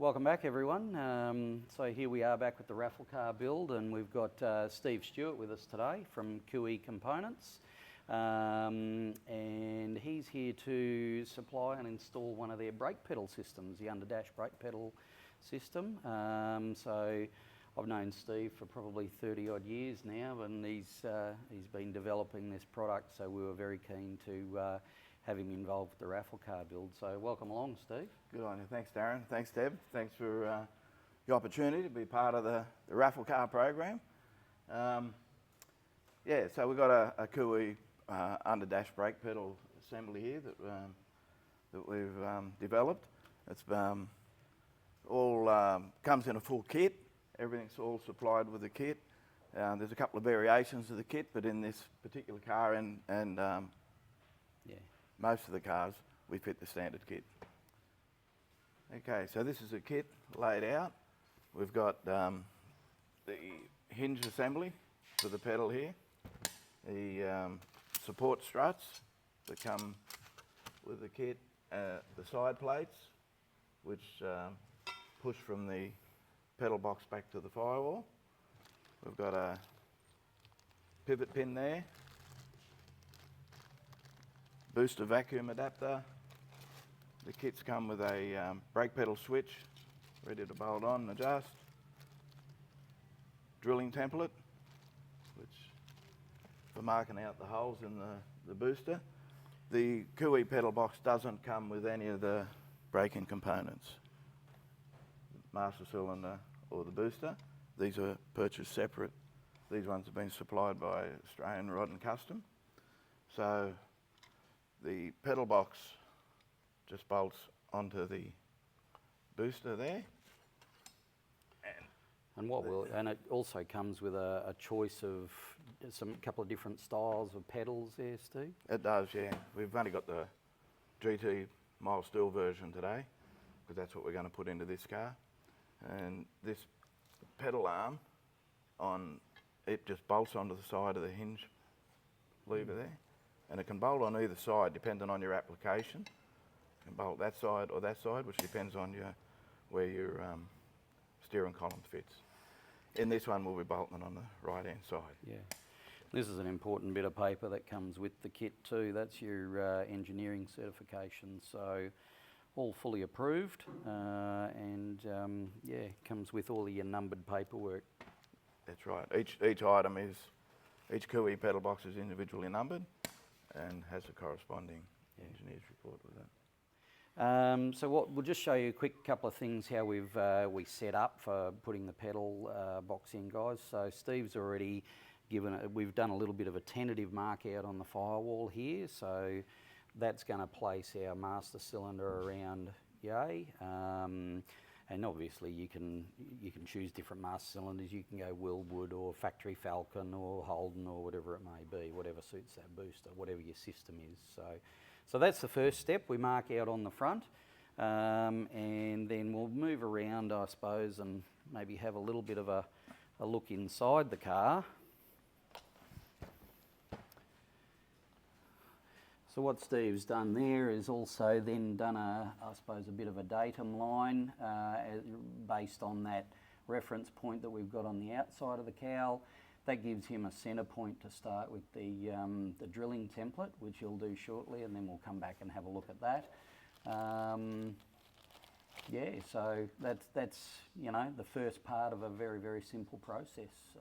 Welcome back, everyone. So here we are back with the raffle car build, and we've got Steve Stewart with us today from Cooee Components, and he's here to supply and install one of their brake pedal systems, the underdash brake pedal system. So I've known Steve for probably 30 odd years now, and he's been developing this product, so we were very keen to have him involved with the raffle car build. So welcome along, Steve. Good on you. Thanks, Darren. Thanks, Deb. Thanks for the opportunity to be part of the raffle car program. So we've got a Cooee underdash brake pedal assembly here that we've developed. It's all comes in a full kit. Everything's all supplied with the kit. There's a couple of variations of the kit, but in this particular car and most of the cars, we fit the standard kit. Okay, so this is a kit laid out. We've got the hinge assembly for the pedal here, the support struts that come with the kit, the side plates, which push from the pedal box back to the firewall. We've got a pivot pin there, booster vacuum adapter. The kits come with a brake pedal switch ready to bolt on and adjust. Drilling template, which for marking out the holes in the booster. The Cooee pedal box doesn't come with any of the braking components, master cylinder or the booster. These are purchased separate. These ones have been supplied by Australian Rod and Custom. So the pedal box just bolts onto the booster there. And it also comes with a choice of couple of different styles of pedals there, Steve? It does, yeah. We've only got the GT mild steel version today, because that's what we're going to put into this car. And this pedal arm, it just bolts onto the side of the hinge lever there. And it can bolt on either side depending on your application. You can bolt that side or that side, which depends on where your steering column fits. In this one, we'll be bolting on the right-hand side. Yeah. This is an important bit of paper that comes with the kit too. That's your engineering certification. So all fully approved, and comes with all of your numbered paperwork. That's right. Each Cooee pedal box is individually numbered and has a corresponding engineer's report with it. So we'll just show you a quick couple of things how we set up for putting the pedal box in, guys. So Steve's already we've done a little bit of a tentative mark out on the firewall here. So that's going to place our master cylinder around yay. And obviously you can choose different master cylinders. You can go Willwood or Factory Falcon or Holden or whatever it may be, whatever suits that booster, whatever your system is. So that's the first step. We mark out on the front, and then we'll move around, I suppose, and maybe have a little bit of a look inside the car. So what Steve's done there is also then done I suppose a bit of a datum line based on that reference point that we've got on the outside of the cowl. That gives him a centre point to start with the drilling template, which he'll do shortly, and then we'll come back and have a look at that. So that's the first part of a very, very simple process. So.